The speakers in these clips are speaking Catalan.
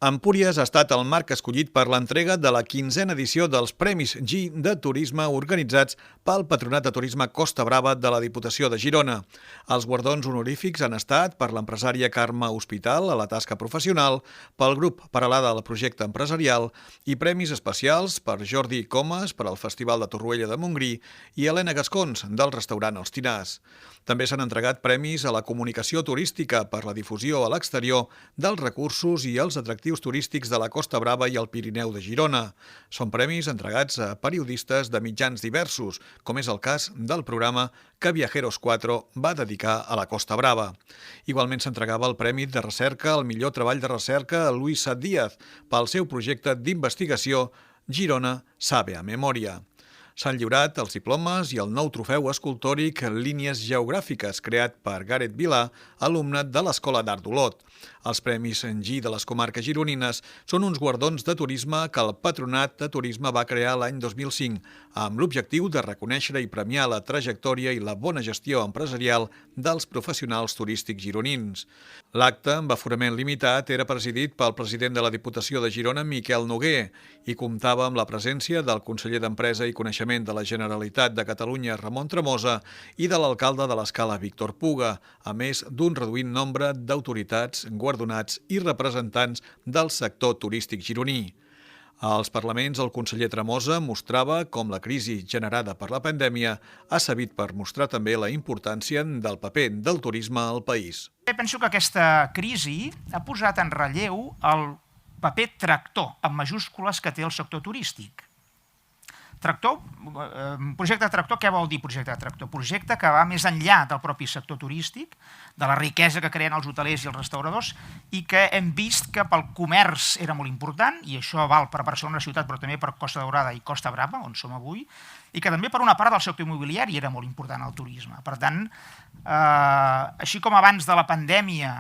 Empúries ha estat el marc escollit per l'entrega de la 15a edició dels Premis G de Turisme organitzats pel Patronat de Turisme Costa Brava de la Diputació de Girona. Els guardons honorífics han estat per l'empresària Carme Hospital a la tasca professional, pel grup Paralada al projecte empresarial i premis especials per Jordi Comas per al Festival de Torroella de Montgrí i Helena Gascons del restaurant Els Tinars. També s'han entregat premis a la comunicació turística per la difusió a l'exterior dels recursos i els atractius turístics de la Costa Brava i el Pirineu de Girona. Són premis entregats a periodistes de mitjans diversos, com és el cas del programa que Viajeros 4 va dedicar a la Costa Brava. Igualment s'entregava el Premi de Recerca al millor treball de recerca a Luis Sat Díaz pel seu projecte d'investigació Girona Sabe a Memòria. S'han lliurat els diplomes i el nou trofeu escultòric Línies Geogràfiques, creat per Gareth Vilà, alumne de l'Escola d'Art d'Olot. Els Premis G de les comarques gironines són uns guardons de turisme que el Patronat de Turisme va crear l'any 2005, amb l'objectiu de reconèixer i premiar la trajectòria i la bona gestió empresarial dels professionals turístics gironins. L'acte, amb aforament limitat, era presidit pel president de la Diputació de Girona, Miquel Noguer, i comptava amb la presència del conseller d'Empresa i Coneixement de la Generalitat de Catalunya, Ramon Tremosa, i de l'alcalde de l'Escala, Víctor Puga, a més d'un reduït nombre d'autoritats, guardonats i representants del sector turístic gironí. Als parlaments, el conseller Tremosa mostrava com la crisi generada per la pandèmia ha servit per mostrar també la importància del paper del turisme al país. Penso que aquesta crisi ha posat en relleu el paper tractor, amb majúscules, que té el sector turístic. Tractor, projecte tractor, què vol dir projecte tractor? Projecte que va més enllà del propi sector turístic, de la riquesa que creen els hotelers i els restauradors, i que hem vist que pel comerç era molt important, i això val per Barcelona ciutat, però també per Costa Daurada i Costa Brava, on som avui, i que també per una part del sector immobiliari era molt important el turisme. Per tant, així com abans de la pandèmia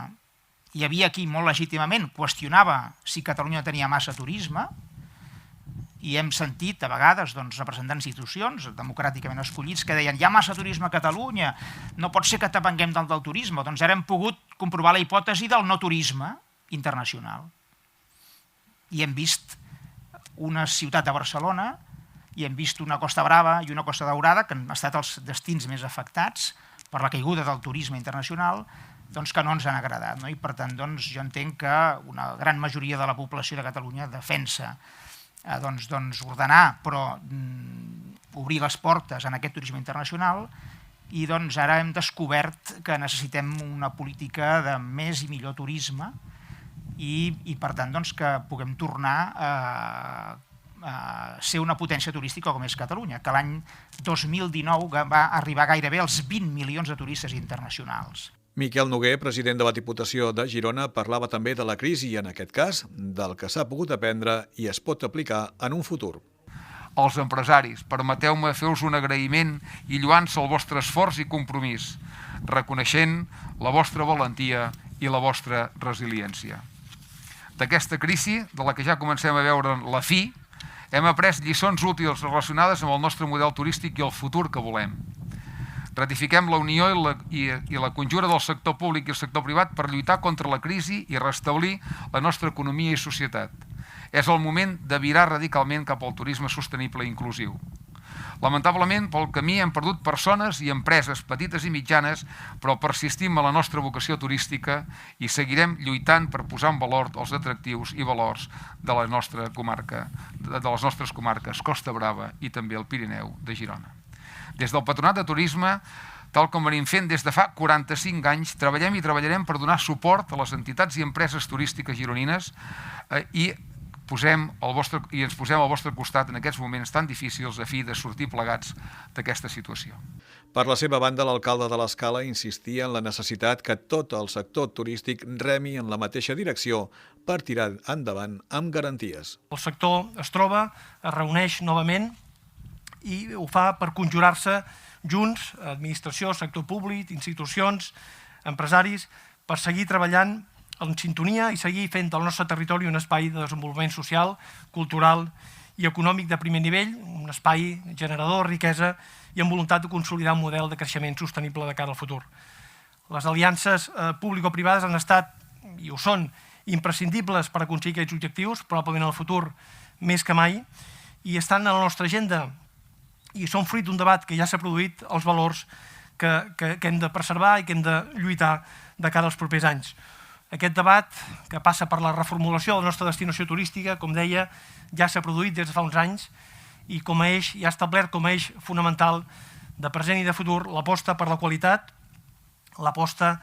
hi havia qui molt legítimament qüestionava si Catalunya tenia massa turisme, i hem sentit a vegades representants d'institucions democràticament escollits que deien hi ha massa turisme a Catalunya, no pot ser que depenguem del turisme. Doncs ara hem pogut comprovar la hipòtesi del no turisme internacional. I hem vist una ciutat de Barcelona, i hem vist una Costa Brava i una Costa Daurada, que han estat els destins més afectats per la caiguda del turisme internacional, que no ens han agradat. I per tant, jo entenc que una gran majoria de la població de Catalunya defensa ordenar, però obrir les portes en aquest turisme internacional, i ara hem descobert que necessitem una política de més i millor turisme i per tant que puguem tornar a ser una potència turística com és Catalunya, que l'any 2019 va arribar gairebé als 20 milions de turistes internacionals. Miquel Noguer, president de la Diputació de Girona, parlava també de la crisi i, en aquest cas, del que s'ha pogut aprendre i es pot aplicar en un futur. Els empresaris, permeteu-me fer-vos un agraïment i lluant-se el vostre esforç i compromís, reconeixent la vostra valentia i la vostra resiliència. D'aquesta crisi, de la que ja comencem a veure la fi, hem après lliçons útils relacionades amb el nostre model turístic i el futur que volem. Ratifiquem la unió i la conjura del sector públic i el sector privat per lluitar contra la crisi i restablir la nostra economia i societat. És el moment de virar radicalment cap al turisme sostenible i inclusiu. Lamentablement, pel camí hem perdut persones i empreses petites i mitjanes, però persistim en la nostra vocació turística i seguirem lluitant per posar en valor els atractius i valors de la nostra comarca, de les nostres comarques, Costa Brava i també el Pirineu de Girona. Des del Patronat de Turisme, tal com venim fent des de fa 45 anys, treballem i treballarem per donar suport a les entitats i empreses turístiques gironines i ens posem al vostre costat en aquests moments tan difícils a fi de sortir plegats d'aquesta situació. Per la seva banda, l'alcalde de l'Escala insistia en la necessitat que tot el sector turístic remi en la mateixa direcció per tirar endavant amb garanties. El sector es troba, es reuneix novament i ho fa per conjurar-se junts, administració, sector públic, institucions, empresaris, per seguir treballant en sintonia i seguir fent del nostre territori un espai de desenvolupament social, cultural i econòmic de primer nivell, un espai generador de riquesa i amb voluntat de consolidar un model de creixement sostenible de cara al futur. Les aliances público-privades han estat, i ho són, imprescindibles per aconseguir aquests objectius, probablement en el futur més que mai, i estan a la nostra agenda i són fruit d'un debat que ja s'ha produït, els valors que hem de preservar i que hem de lluitar de cara als propers anys. Aquest debat, que passa per la reformulació de la nostra destinació turística, com deia, ja s'ha produït des de fa uns anys i com a eix, ja ha establert com a eix fonamental de present i de futur l'aposta per la qualitat, l'aposta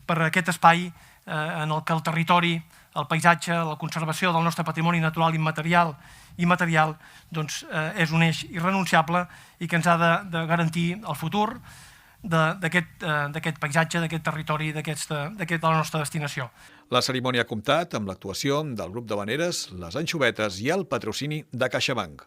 per aquest espai en el que el territori, el paisatge, la conservació del nostre patrimoni natural immaterial i material és un eix irrenunciable i que ens ha de garantir el futur d'aquest paisatge, d'aquest territori, de la nostra destinació. La cerimònia ha comptat amb l'actuació del grup d'havaneres Les Anxovetes i el patrocini de CaixaBank.